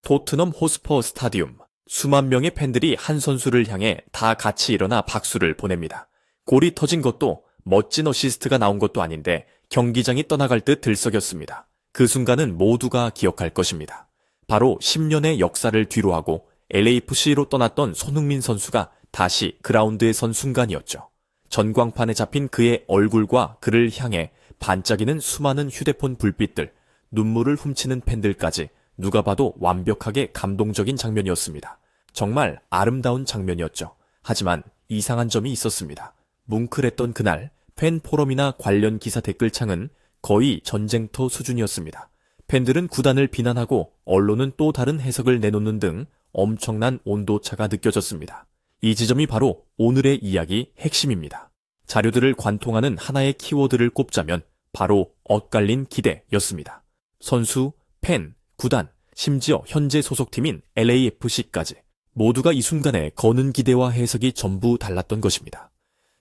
토트넘 호스퍼 스타디움. 수만 명의 팬들이 한 선수를 향해 다 같이 일어나 박수를 보냅니다. 골이 터진 것도 멋진 어시스트가 나온 것도 아닌데 경기장이 떠나갈 듯 들썩였습니다. 그 순간은 모두가 기억할 것입니다. 바로 10년의 역사를 뒤로하고 LAFC로 떠났던 손흥민 선수가 다시 그라운드에 선 순간이었죠. 전광판에 잡힌 그의 얼굴과 그를 향해 반짝이는 수많은 휴대폰 불빛들, 눈물을 훔치는 팬들까지 누가 봐도 완벽하게 감동적인 장면이었습니다. 정말 아름다운 장면이었죠. 하지만 이상한 점이 있었습니다. 뭉클했던 그날 팬 포럼이나 관련 기사 댓글창은 거의 전쟁터 수준이었습니다. 팬들은 구단을 비난하고 언론은 또 다른 해석을 내놓는 등 엄청난 온도차가 느껴졌습니다. 이 지점이 바로 오늘의 이야기 핵심입니다. 자료들을 관통하는 하나의 키워드를 꼽자면 바로 엇갈린 기대였습니다. 선수, 팬, 구단, 심지어 현재 소속팀인 LAFC까지 모두가 이 순간에 거는 기대와 해석이 전부 달랐던 것입니다.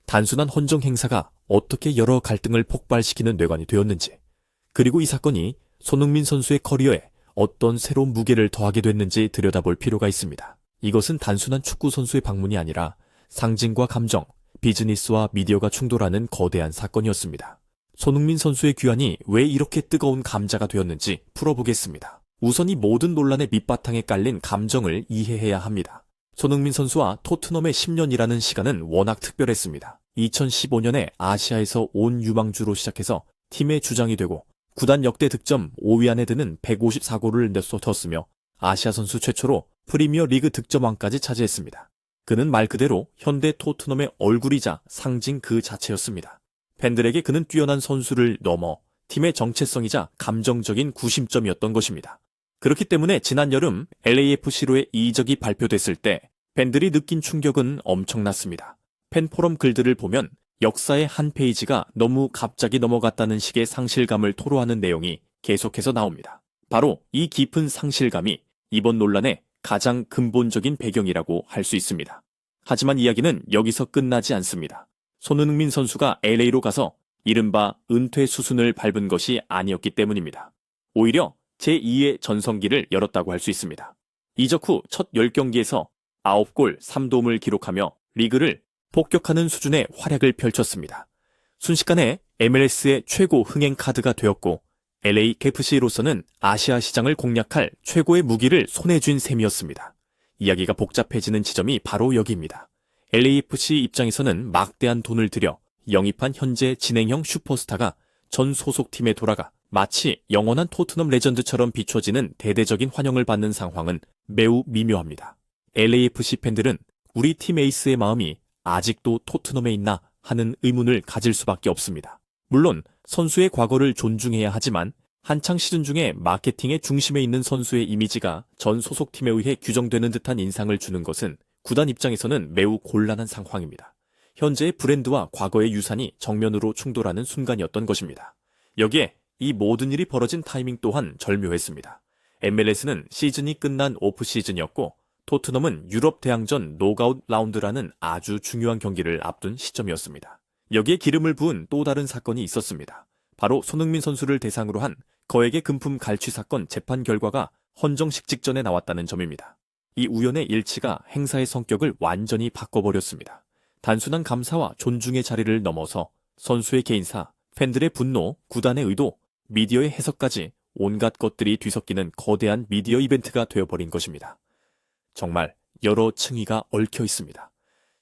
단순한 헌정 행사가 어떻게 여러 갈등을 폭발시키는 뇌관이 되었는지, 그리고 이 사건이 손흥민 선수의 커리어에 어떤 새로운 무게를 더하게 됐는지 들여다볼 필요가 있습니다. 이것은 단순한 축구 선수의 방문이 아니라 상징과 감정, 비즈니스와 미디어가 충돌하는 거대한 사건이었습니다. 손흥민 선수의 귀환이 왜 이렇게 뜨거운 감자가 되었는지 풀어보겠습니다. 우선 이 모든 논란의 밑바탕에 깔린 감정을 이해해야 합니다. 손흥민 선수와 토트넘의 10년이라는 시간은 워낙 특별했습니다. 2015년에 아시아에서 온 유망주로 시작해서 팀의 주장이 되고 구단 역대 득점 5위 안에 드는 154골을 내쏟았으며 아시아 선수 최초로 프리미어 리그 득점왕까지 차지했습니다. 그는 말 그대로 현대 토트넘의 얼굴이자 상징 그 자체였습니다. 팬들에게 그는 뛰어난 선수를 넘어 팀의 정체성이자 감정적인 구심점이었던 것입니다. 그렇기 때문에 지난 여름 LAFC로의 이적이 발표됐을 때 팬들이 느낀 충격은 엄청났습니다. 팬포럼 글들을 보면 역사의 한 페이지가 너무 갑자기 넘어갔다는 식의 상실감을 토로하는 내용이 계속해서 나옵니다. 바로 이 깊은 상실감이 이번 논란의 가장 근본적인 배경이라고 할 수 있습니다. 하지만 이야기는 여기서 끝나지 않습니다. 손흥민 선수가 LA로 가서 이른바 은퇴 수순을 밟은 것이 아니었기 때문입니다. 오히려 제2의 전성기를 열었다고 할 수 있습니다. 이적 후 첫 10경기에서 9골 3도움을 기록하며 리그를 폭격하는 수준의 활약을 펼쳤습니다. 순식간에 MLS의 최고 흥행 카드가 되었고 LAFC로서는 아시아 시장을 공략할 최고의 무기를 손에 쥔 셈이었습니다. 이야기가 복잡해지는 지점이 바로 여기입니다. LAFC 입장에서는 막대한 돈을 들여 영입한 현재 진행형 슈퍼스타가 전 소속팀에 돌아가 마치 영원한 토트넘 레전드처럼 비춰지는 대대적인 환영을 받는 상황은 매우 미묘합니다. LAFC 팬들은 우리 팀 에이스의 마음이 아직도 토트넘에 있나 하는 의문을 가질 수밖에 없습니다. 물론 선수의 과거를 존중해야 하지만 한창 시즌 중에 마케팅의 중심에 있는 선수의 이미지가 전 소속팀에 의해 규정되는 듯한 인상을 주는 것은 구단 입장에서는 매우 곤란한 상황입니다. 현재의 브랜드와 과거의 유산이 정면으로 충돌하는 순간이었던 것입니다. 여기에 이 모든 일이 벌어진 타이밍 또한 절묘했습니다. MLS는 시즌이 끝난 오프 시즌이었고 토트넘은 유럽 대항전 노가웃 라운드라는 아주 중요한 경기를 앞둔 시점이었습니다. 여기에 기름을 부은 또 다른 사건이 있었습니다. 바로 손흥민 선수를 대상으로 한 거액의 금품 갈취 사건 재판 결과가 헌정식 직전에 나왔다는 점입니다. 이 우연의 일치가 행사의 성격을 완전히 바꿔버렸습니다. 단순한 감사와 존중의 자리를 넘어서 선수의 개인사, 팬들의 분노, 구단의 의도, 미디어의 해석까지 온갖 것들이 뒤섞이는 거대한 미디어 이벤트가 되어버린 것입니다. 정말 여러 층위가 얽혀 있습니다.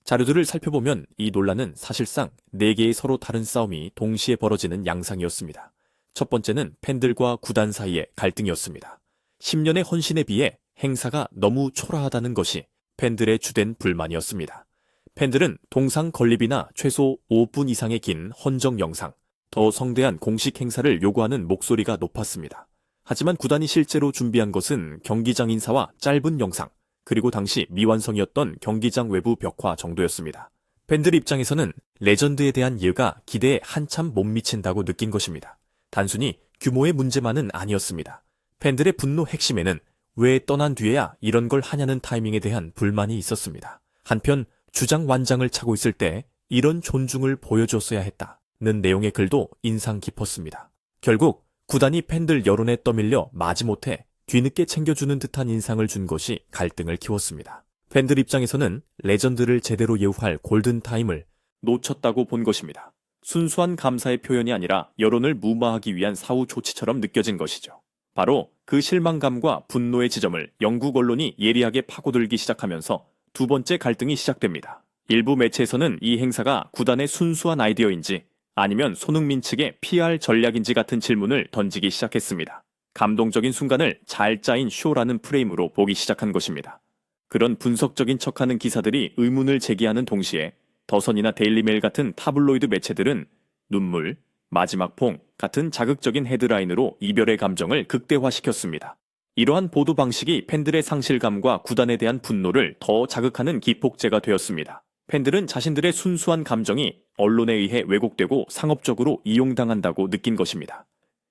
자료들을 살펴보면 이 논란은 사실상 4개의 서로 다른 싸움이 동시에 벌어지는 양상이었습니다. 첫 번째는 팬들과 구단 사이의 갈등이었습니다. 10년의 헌신에 비해 행사가 너무 초라하다는 것이 팬들의 주된 불만이었습니다. 팬들은 동상 건립이나 최소 5분 이상의 긴 헌정 영상, 더 성대한 공식 행사를 요구하는 목소리가 높았습니다. 하지만 구단이 실제로 준비한 것은 경기장 인사와 짧은 영상, 그리고 당시 미완성이었던 경기장 외부 벽화 정도였습니다. 팬들 입장에서는 레전드에 대한 이해가 기대에 한참 못 미친다고 느낀 것입니다. 단순히 규모의 문제만은 아니었습니다. 팬들의 분노 핵심에는 왜 떠난 뒤에야 이런 걸 하냐는 타이밍에 대한 불만이 있었습니다. 한편 주장 완장을 차고 있을 때 이런 존중을 보여줬어야 했다는 내용의 글도 인상 깊었습니다. 결국 구단이 팬들 여론에 떠밀려 마지못해 뒤늦게 챙겨주는 듯한 인상을 준 것이 갈등을 키웠습니다. 팬들 입장에서는 레전드를 제대로 예우할 골든타임을 놓쳤다고 본 것입니다. 순수한 감사의 표현이 아니라 여론을 무마하기 위한 사후 조치처럼 느껴진 것이죠. 바로 그 실망감과 분노의 지점을 영국 언론이 예리하게 파고들기 시작하면서 두 번째 갈등이 시작됩니다. 일부 매체에서는 이 행사가 구단의 순수한 아이디어인지 아니면 손흥민 측의 PR 전략인지 같은 질문을 던지기 시작했습니다. 감동적인 순간을 잘 짜인 쇼라는 프레임으로 보기 시작한 것입니다. 그런 분석적인 척하는 기사들이 의문을 제기하는 동시에 더선이나 데일리메일 같은 타블로이드 매체들은 눈물, 마지막 봉 같은 자극적인 헤드라인으로 이별의 감정을 극대화시켰습니다. 이러한 보도 방식이 팬들의 상실감과 구단에 대한 분노를 더 자극하는 기폭제가 되었습니다. 팬들은 자신들의 순수한 감정이 언론에 의해 왜곡되고 상업적으로 이용당한다고 느낀 것입니다.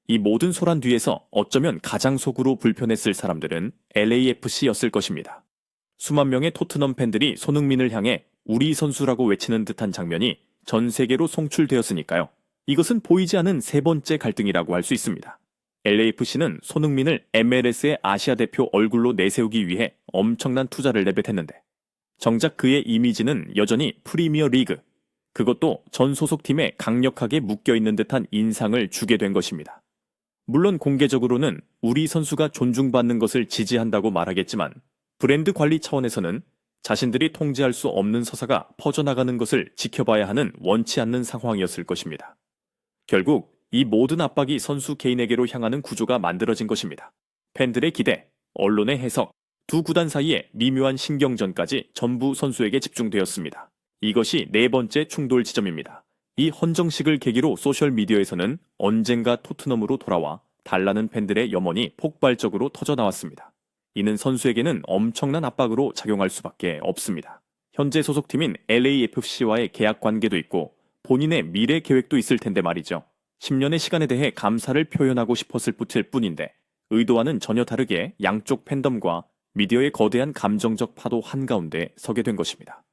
이 모든 소란 뒤에서 어쩌면 가장 속으로 불편했을 사람들은 LAFC였을 것입니다. 수만 명의 토트넘 팬들이 손흥민을 향해 우리 선수라고 외치는 듯한 장면이 전 세계로 송출되었으니까요. 이것은 보이지 않은 세 번째 갈등이라고 할 수 있습니다. LAFC는 손흥민을 MLS의 아시아 대표 얼굴로 내세우기 위해 엄청난 투자를 내뱉었는데 정작 그의 이미지는 여전히 프리미어 리그, 그것도 전 소속팀에 강력하게 묶여있는 듯한 인상을 주게 된 것입니다. 물론 공개적으로는 우리 선수가 존중받는 것을 지지한다고 말하겠지만 브랜드 관리 차원에서는 자신들이 통제할 수 없는 서사가 퍼져나가는 것을 지켜봐야 하는 원치 않는 상황이었을 것입니다. 결국 이 모든 압박이 선수 개인에게로 향하는 구조가 만들어진 것입니다. 팬들의 기대, 언론의 해석, 두 구단 사이의 미묘한 신경전까지 전부 선수에게 집중되었습니다. 이것이 네 번째 충돌 지점입니다. 이 헌정식을 계기로 소셜미디어에서는 언젠가 토트넘으로 돌아와 달라는 팬들의 염원이 폭발적으로 터져나왔습니다. 이는 선수에게는 엄청난 압박으로 작용할 수밖에 없습니다. 현재 소속팀인 LAFC와의 계약 관계도 있고 본인의 미래 계획도 있을 텐데 말이죠. 10년의 시간에 대해 감사를 표현하고 싶었을 뿐인데 의도와는 전혀 다르게 양쪽 팬덤과 미디어의 거대한 감정적 파도 한가운데 서게 된 것입니다.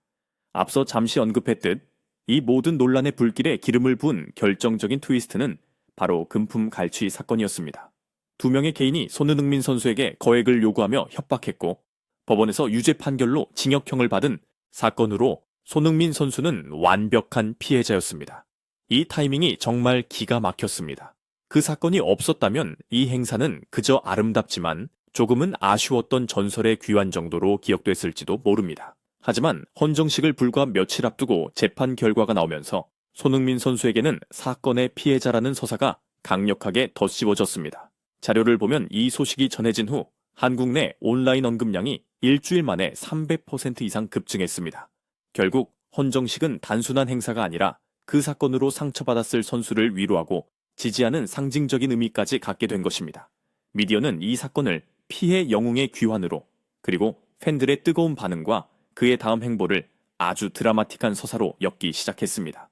앞서 잠시 언급했듯 이 모든 논란의 불길에 기름을 부은 결정적인 트위스트는 바로 금품 갈취 사건이었습니다. 두 명의 개인이 손흥민 선수에게 거액을 요구하며 협박했고 법원에서 유죄 판결로 징역형을 받은 사건으로 손흥민 선수는 완벽한 피해자였습니다. 이 타이밍이 정말 기가 막혔습니다. 그 사건이 없었다면 이 행사는 그저 아름답지만 조금은 아쉬웠던 전설의 귀환 정도로 기억됐을지도 모릅니다. 하지만 헌정식을 불과 며칠 앞두고 재판 결과가 나오면서 손흥민 선수에게는 사건의 피해자라는 서사가 강력하게 덧씌워졌습니다. 자료를 보면 이 소식이 전해진 후 한국 내 온라인 언급량이 일주일 만에 300% 이상 급증했습니다. 결국 헌정식은 단순한 행사가 아니라 그 사건으로 상처받았을 선수를 위로하고 지지하는 상징적인 의미까지 갖게 된 것입니다. 미디어는 이 사건을 피해 영웅의 귀환으로 그리고 팬들의 뜨거운 반응과 그의 다음 행보를 아주 드라마틱한 서사로 엮기 시작했습니다.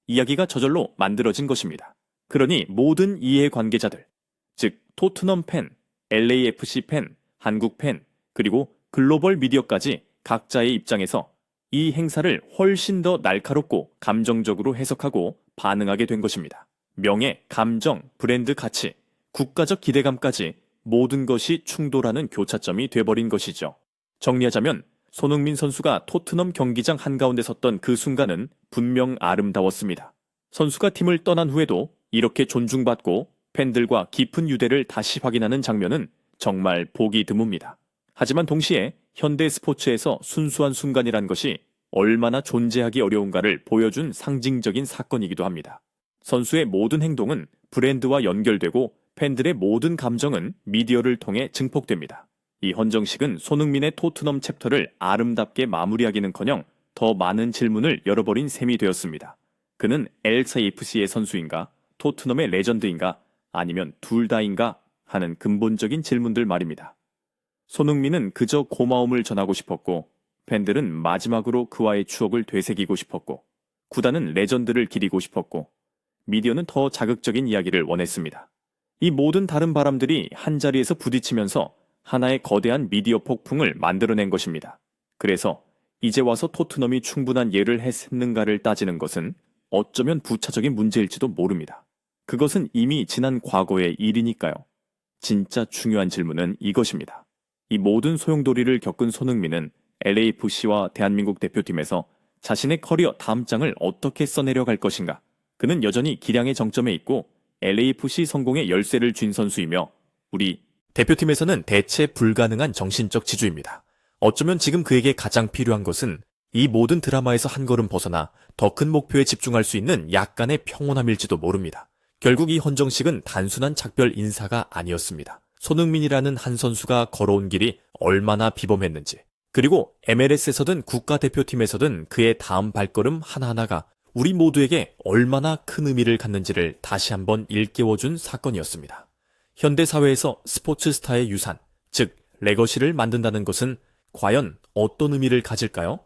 이야기가 저절로 만들어진 것입니다. 그러니 모든 이해관계자들, 즉 토트넘 팬, LAFC 팬, 한국 팬, 그리고 글로벌 미디어까지 각자의 입장에서 이 행사를 훨씬 더 날카롭고 감정적으로 해석하고 반응하게 된 것입니다. 명예, 감정, 브랜드 가치, 국가적 기대감까지 모든 것이 충돌하는 교차점이 돼버린 것이죠. 정리하자면 손흥민 선수가 토트넘 경기장 한가운데 섰던 그 순간은 분명 아름다웠습니다. 선수가 팀을 떠난 후에도 이렇게 존중받고 팬들과 깊은 유대를 다시 확인하는 장면은 정말 보기 드뭅니다. 하지만 동시에 현대 스포츠에서 순수한 순간이란 것이 얼마나 존재하기 어려운가를 보여준 상징적인 사건이기도 합니다. 선수의 모든 행동은 브랜드와 연결되고 팬들의 모든 감정은 미디어를 통해 증폭됩니다. 이 헌정식은 손흥민의 토트넘 챕터를 아름답게 마무리하기는커녕 더 많은 질문을 열어버린 셈이 되었습니다. 그는 LAFC의 선수인가? 토트넘의 레전드인가? 아니면 둘 다인가? 하는 근본적인 질문들 말입니다. 손흥민은 그저 고마움을 전하고 싶었고 팬들은 마지막으로 그와의 추억을 되새기고 싶었고 구단은 레전드를 기리고 싶었고 미디어는 더 자극적인 이야기를 원했습니다. 이 모든 다른 바람들이 한자리에서 부딪히면서 하나의 거대한 미디어 폭풍을 만들어낸 것입니다. 그래서 이제 와서 토트넘이 충분한 예를 했는가를 따지는 것은 어쩌면 부차적인 문제일지도 모릅니다. 그것은 이미 지난 과거의 일이니까요. 진짜 중요한 질문은 이것입니다. 이 모든 소용돌이를 겪은 손흥민은 LAFC와 대한민국 대표팀에서 자신의 커리어 다음 장을 어떻게 써내려갈 것인가? 그는 여전히 기량의 정점에 있고 LAFC 성공의 열쇠를 쥔 선수이며 우리 대표팀에서는 대체 불가능한 정신적 지주입니다. 어쩌면 지금 그에게 가장 필요한 것은 이 모든 드라마에서 한 걸음 벗어나 더 큰 목표에 집중할 수 있는 약간의 평온함일지도 모릅니다. 결국 이 헌정식은 단순한 작별 인사가 아니었습니다. 손흥민이라는 한 선수가 걸어온 길이 얼마나 비범했는지, 그리고 MLS에서든 국가대표팀에서든 그의 다음 발걸음 하나하나가 우리 모두에게 얼마나 큰 의미를 갖는지를 다시 한번 일깨워준 사건이었습니다. 현대사회에서 스포츠 스타의 유산, 즉 레거시를 만든다는 것은 과연 어떤 의미를 가질까요?